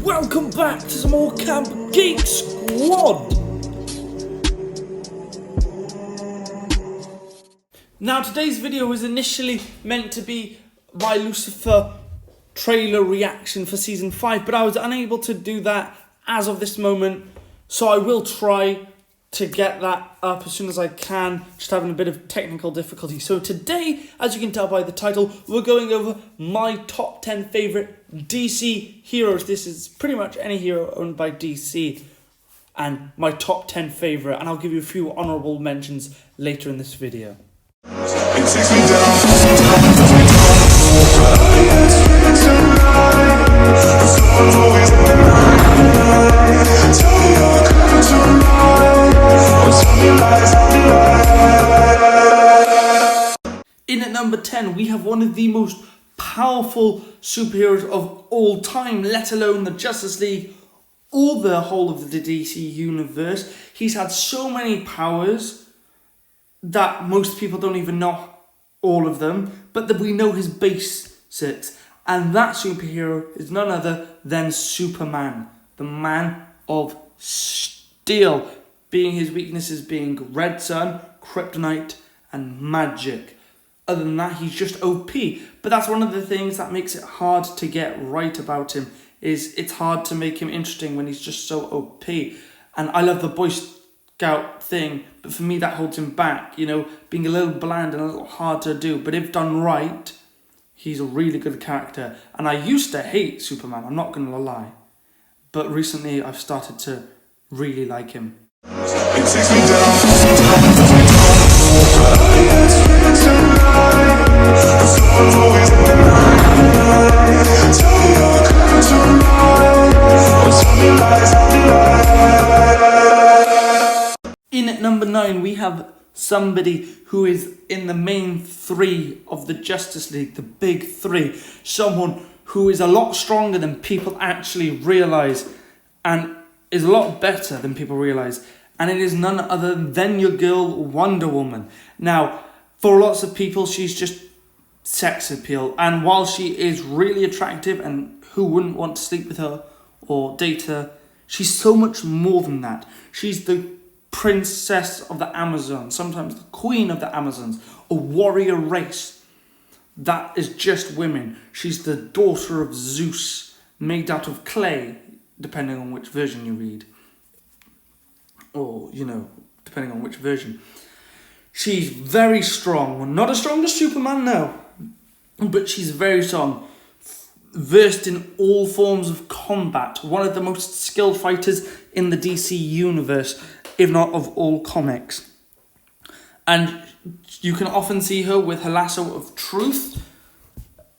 Welcome back to some more Camp Geek Squad. Now today's video was initially meant to be my Lucifer trailer reaction for season 5, but I was unable to do that as of this moment, so I will try to get that up as soon as I can, just having a bit of technical difficulty. So today, as you can tell by the title, we're going over my top 10 favourite DC heroes. This is pretty much any hero owned by DC, and my top 10 favourite, and I'll give you a few honourable mentions later in this video. It takes me down. In at number 10, we have one of the most powerful superheroes of all time, let alone the Justice League or the whole of the DC universe. He's had so many powers that most people don't even know all of them, but that we know his basics. And that superhero is none other than Superman, the Man of Steel, being his weaknesses being red sun, kryptonite, and magic. Other than that, he's just OP. But that's one of the things that makes it hard to get right about him, is it's hard to make him interesting when he's just so OP. And I love the Boy Scout thing, but for me that holds him back, you know, being a little bland and a little hard to do. But if done right, he's a really good character. And I used to hate Superman, I'm not going to lie. But recently I've started to really like him. It takes me down. In at number 9, we have somebody who is in the main 3 of the Justice League, the big 3. Someone who is a lot stronger than people actually realise, and is a lot better than people realise. And it is none other than your girl, Wonder Woman. Now, for lots of people, she's just sex appeal. And while she is really attractive, and who wouldn't want to sleep with her or date her, she's so much more than that. She's the princess of the Amazon, sometimes the queen of the Amazons, a warrior race that is just women. She's the daughter of Zeus, made out of clay, depending on which version you read. Or, you know, depending on which version. She's very strong. Not as strong as Superman, no. But she's very strong. Versed in all forms of combat. One of the most skilled fighters in the DC universe, if not of all comics. And you can often see her with her lasso of truth,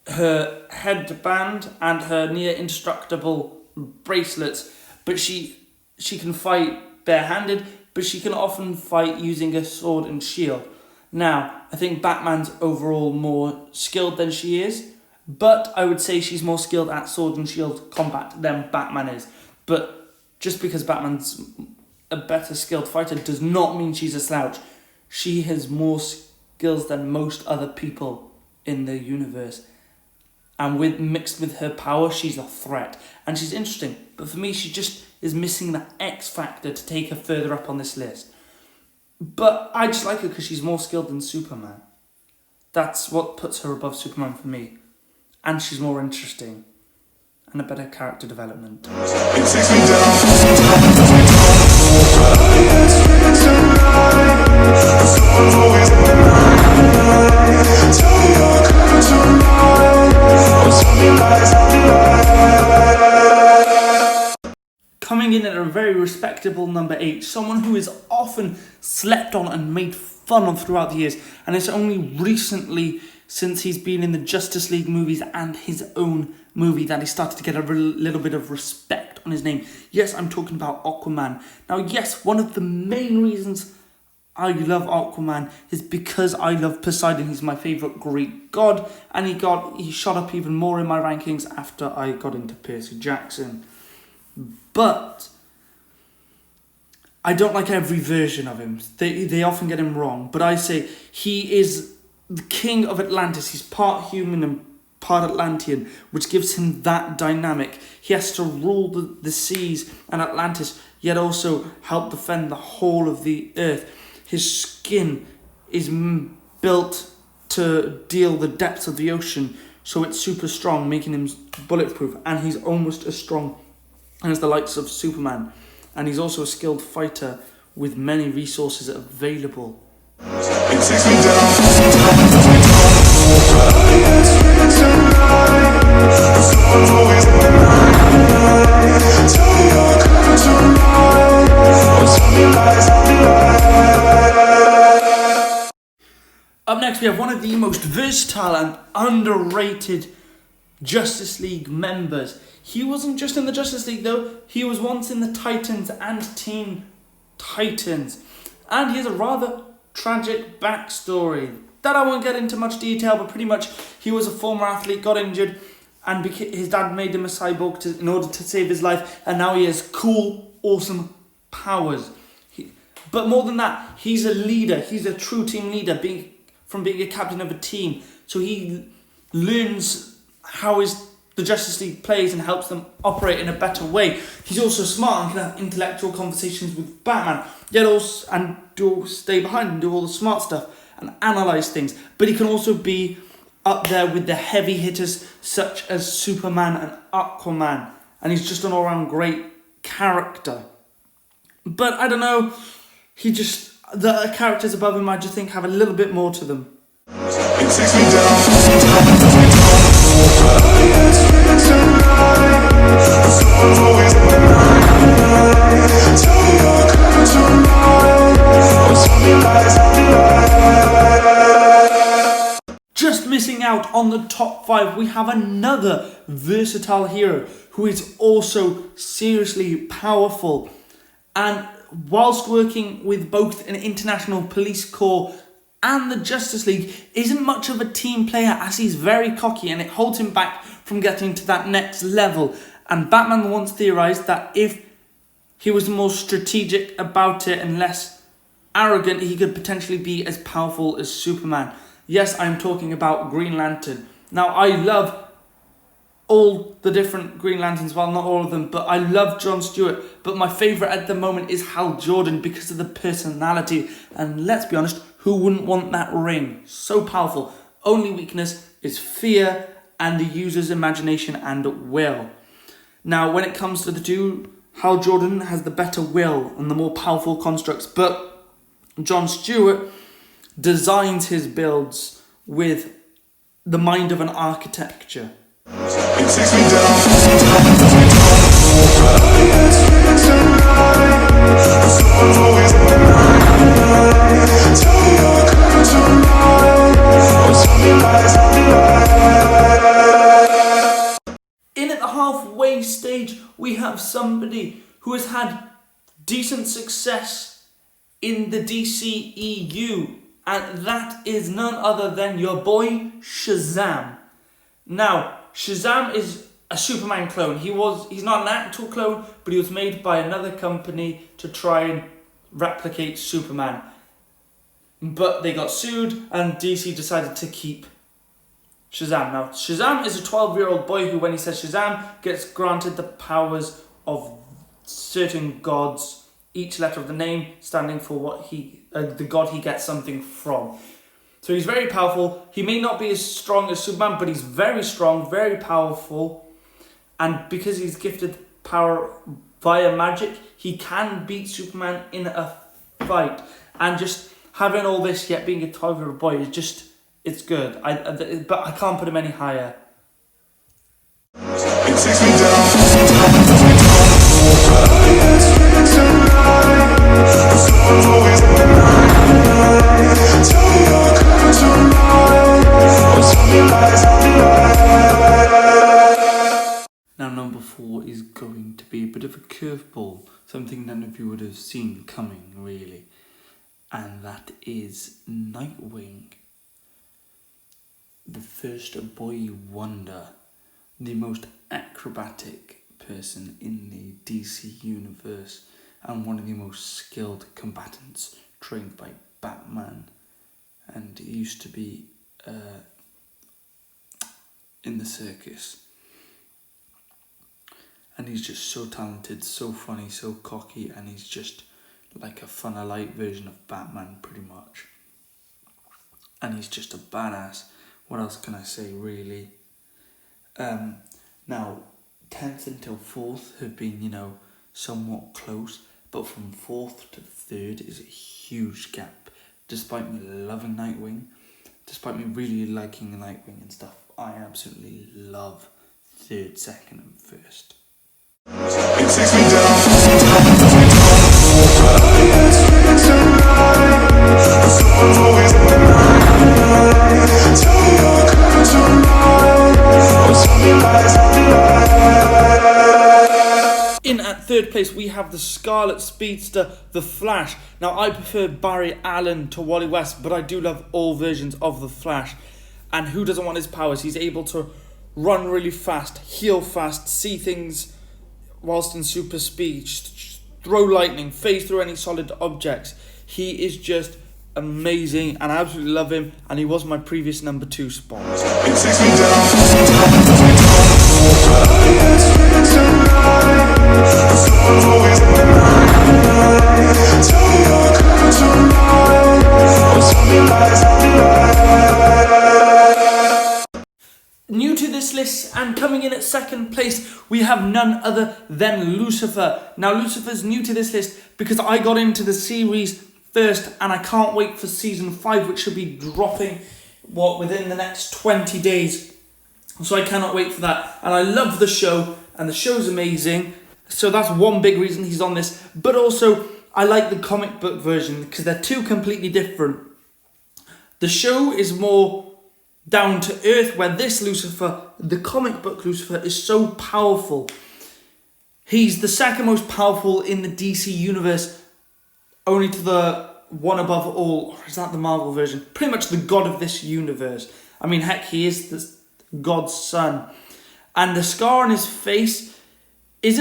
her headband, and her near indestructible bracelets. But she can fight barehanded, but she can often fight using a sword and shield. Now, I think Batman's overall more skilled than she is, but I would say she's more skilled at sword and shield combat than Batman is. But just because Batman's a better skilled fighter does not mean she's a slouch. She has more skills than most other people in the universe. And mixed with her power, she's a threat. And she's interesting. But for me, she just is missing that X factor to take her further up on this list. But I just like her because she's more skilled than Superman. That's what puts her above Superman for me. And she's more interesting. And a better character development. It takes me down. Coming in at a very respectable number 8, someone who is often slept on and made fun of throughout the years, and it's only recently, since he's been in the Justice League movies and his own movie, that he started to get a little bit of respect on his name. Yes, I'm talking about Aquaman. Now, yes, one of the main reasons I love Aquaman is because I love Poseidon. He's my favourite Greek god, and he shot up even more in my rankings after I got into Percy Jackson. But I don't like every version of him. They often get him wrong, but I say he is the king of Atlantis. He's part human and part Atlantean, which gives him that dynamic. He has to rule the seas and Atlantis, yet also help defend the whole of the earth. His skin is built to deal the depths of the ocean, so it's super strong, making him bulletproof, and he's almost as strong as the likes of Superman. And he's also a skilled fighter with many resources available. It takes me down. Up next, we have one of the most versatile and underrated Justice League members. He wasn't just in the Justice League though, he was once in the Titans and Teen Titans. And he has a rather tragic backstory that I won't get into much detail, but pretty much he was a former athlete, got injured, and his dad made him a cyborg in order to save his life, and now he has cool, awesome powers. But more than that, he's a leader, he's a true team leader, from being a captain of a team. So he learns how the Justice League plays and helps them operate in a better way. He's also smart and can have intellectual conversations with Batman, yet also stay behind and do all the smart stuff and analyze things. But he can also be up there with the heavy hitters such as Superman and Aquaman, and he's just an all-round great character. But I don't know, the characters above him I just think have a little bit more to them. It takes me down. Just missing out on the top 5, we have another versatile hero who is also seriously powerful, and whilst working with both an international police corps and the Justice League, isn't much of a team player as he's very cocky, and it holds him back from getting to that next level. And Batman once theorized that if he was more strategic about it and less arrogant, he could potentially be as powerful as Superman. Yes, I'm talking about Green Lantern. Now, I love all the different Green Lanterns, well, not all of them, but I love Jon Stewart. But my favourite at the moment is Hal Jordan because of the personality. And let's be honest, who wouldn't want that ring? So powerful. Only weakness is fear and the user's imagination and will. Now, when it comes to the two, Hal Jordan has the better will and the more powerful constructs, but Jon Stewart designs his builds with the mind of an architecture. It takes me down. In at the halfway stage, we have somebody who has had decent success in the DCEU, and that is none other than your boy Shazam. Now, Shazam is a Superman clone. He's not an actual clone, but he was made by another company to try and replicate Superman. But they got sued, and DC decided to keep Shazam. Now, Shazam is a 12-year-old boy who, when he says Shazam, gets granted the powers of certain gods, each letter of the name standing for the god he gets something from. So he's very powerful. He may not be as strong as Superman, but he's very strong, very powerful. And because he's gifted power via magic, he can beat Superman in a fight. And just having all this, yet being a 12-year-old boy, is just, it's good. But I can't put him any higher. It takes me down. Now, number 4 is going to be a bit of a curveball, something none of you would have seen coming, really. and that is Nightwing, the first boy wonder, the most acrobatic person in the DC universe, and one of the most skilled combatants trained by Batman. And he used to be in the circus. And he's just so talented, so funny, so cocky, and he's just like a funner light version of Batman, pretty much. And he's just a badass. What else can I say, really? Now, 10th until 4th have been, somewhat close, but from 4th to 3rd is a huge gap. Despite me loving Nightwing, despite me really liking Nightwing and stuff, I absolutely love 3rd, 2nd, and 1st. It takes me down. Someone's always tell me your curves are right. Tell me lies. In at 3rd place, we have the Scarlet Speedster, The Flash. Now, I prefer Barry Allen to Wally West, but I do love all versions of The Flash. And who doesn't want his powers? He's able to run really fast, heal fast, see things whilst in super speed, throw lightning, phase through any solid objects. He is just amazing, and I absolutely love him, and he was my previous number 2 spot. It takes me down. Someone's always tell me your curves are right. Tell me lies. New to this list and coming in at 2nd place, we have none other than Lucifer. Now, Lucifer's new to this list because I got into the series first, and I can't wait for season 5, which should be dropping within the next 20 days. So I cannot wait for that. And I love the show, and the show's amazing. So that's one big reason he's on this. But also, I like the comic book version because they're two completely different. The show is more down to earth, where this Lucifer, the comic book Lucifer, is so powerful. He's the second most powerful in the DC universe, only to the one above all, or is that the Marvel version? Pretty much the god of this universe. I mean, heck, he is the God's son. And the scar on his face is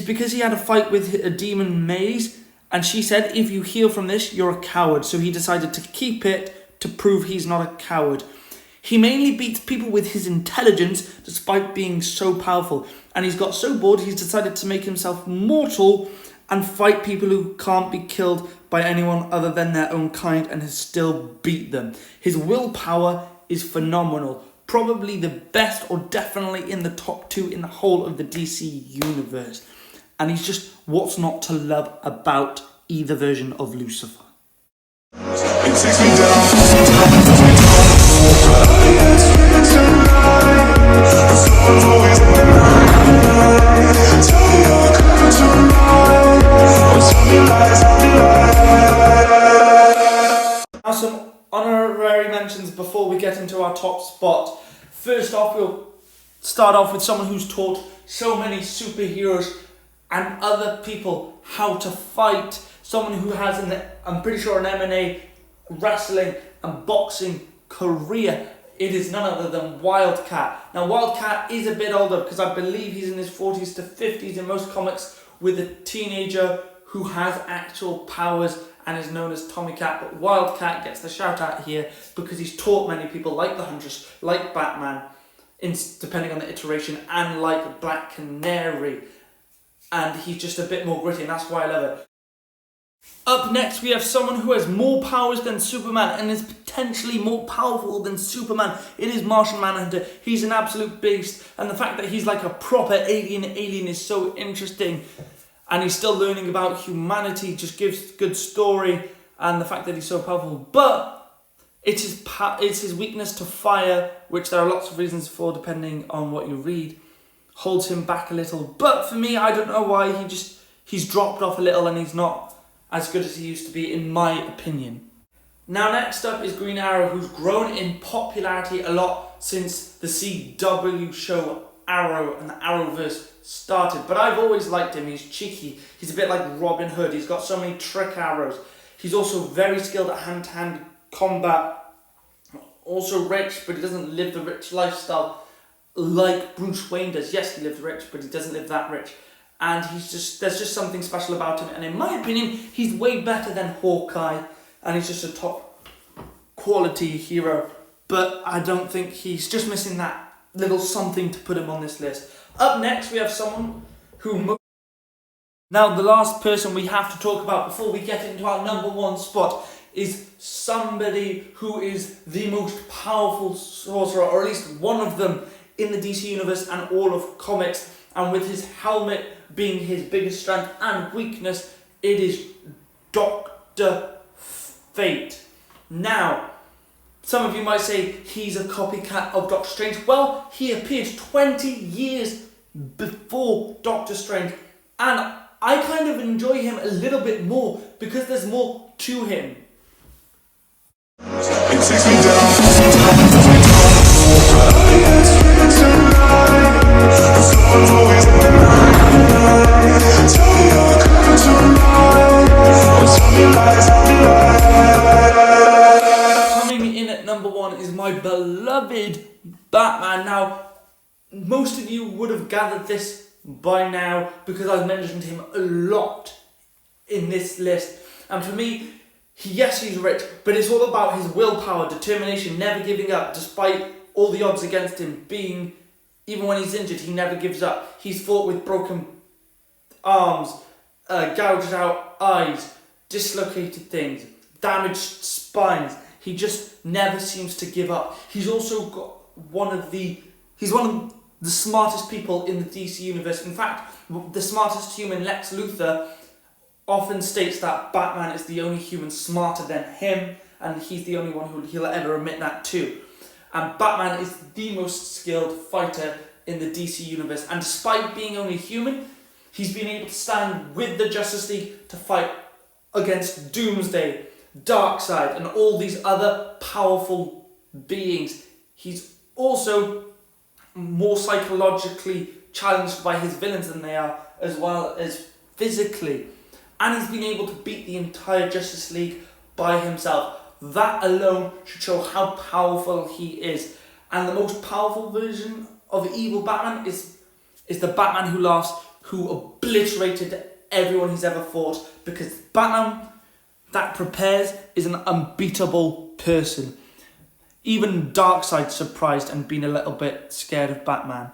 because he had a fight with a demon Maze, and she said, if you heal from this, you're a coward. So he decided to keep it to prove he's not a coward. He mainly beats people with his intelligence, despite being so powerful. And he's got so bored, he's decided to make himself mortal and fight people who can't be killed by anyone other than their own kind, and has still beat them. His willpower is phenomenal. Probably the best, or definitely in the top 2 in the whole of the DC universe. And he's just what's not to love about either version of Lucifer. It takes me down. Someone's always tell me your curves are right. Tell me lies. Now some honorary mentions before we get into our top spot. First off, we'll start off with someone who's taught so many superheroes and other people how to fight. Someone who has, I'm pretty sure, an MMA, wrestling and boxing career. It is none other than Wildcat. Now, Wildcat is a bit older because I believe he's in his 40s to 50s in most comics, with a teenager who has actual powers and is known as Tommy Cat. But Wildcat gets the shout out here because he's taught many people, like the Huntress, like Batman, depending on the iteration, and like Black Canary. And he's just a bit more gritty, and that's why I love it. Up next, we have someone who has more powers than Superman and is potentially more powerful than Superman. It is Martian Manhunter. He's an absolute beast, and the fact that he's like a proper alien is so interesting. And he's still learning about humanity, just gives good story, and the fact that he's so powerful. But it's his weakness to fire, which there are lots of reasons for depending on what you read, holds him back a little. But for me, I don't know why, he's dropped off a little and he's not as good as he used to be, in my opinion. Now, next up is Green Arrow, who's grown in popularity a lot since the CW show Arrow and the Arrowverse started. But I've always liked him. He's cheeky. He's a bit like Robin Hood. He's got so many trick arrows. He's also very skilled at hand-to-hand combat. Also rich, but he doesn't live the rich lifestyle like Bruce Wayne does. Yes, he lives rich, but he doesn't live that rich. And there's just something special about him. And in my opinion, he's way better than Hawkeye. And he's just a top quality hero. But I don't think he's just missing that little something to put him on this list. Up next, we have someone who... Now, the last person we have to talk about before we get into our number one spot is somebody who is the most powerful sorcerer, or at least one of them, in the DC Universe and all of comics. And with his helmet being his biggest strength and weakness, it is Dr. Fate. Now, some of you might say he's a copycat of Doctor Strange. Well, he appeared 20 years before Doctor Strange. And I kind of enjoy him a little bit more because there's more to him. It takes me down. Coming in at number one is my beloved Batman. Now, most of you would have gathered this by now because I've mentioned him a lot in this list. And for me, yes, he's rich, but it's all about his willpower, determination, never giving up, despite all the odds against him. Even when he's injured, he never gives up. He's fought with broken arms, gouged out eyes, dislocated things, damaged spines. He just never seems to give up. He's also got one of the smartest people in the DC Universe. In fact, the smartest human, Lex Luthor, often states that Batman is the only human smarter than him, and he's the only one who he'll ever admit that to. And Batman is the most skilled fighter in the DC Universe. And despite being only human, he's been able to stand with the Justice League to fight against Doomsday, Darkseid, and all these other powerful beings. He's also more psychologically challenged by his villains than they are, as well as physically. And he's been able to beat the entire Justice League by himself. That alone should show how powerful he is. And the most powerful version of evil Batman is the Batman who laughs, who obliterated everyone he's ever fought. Because Batman that prepares is an unbeatable person. Even Darkseid surprised and been a little bit scared of Batman.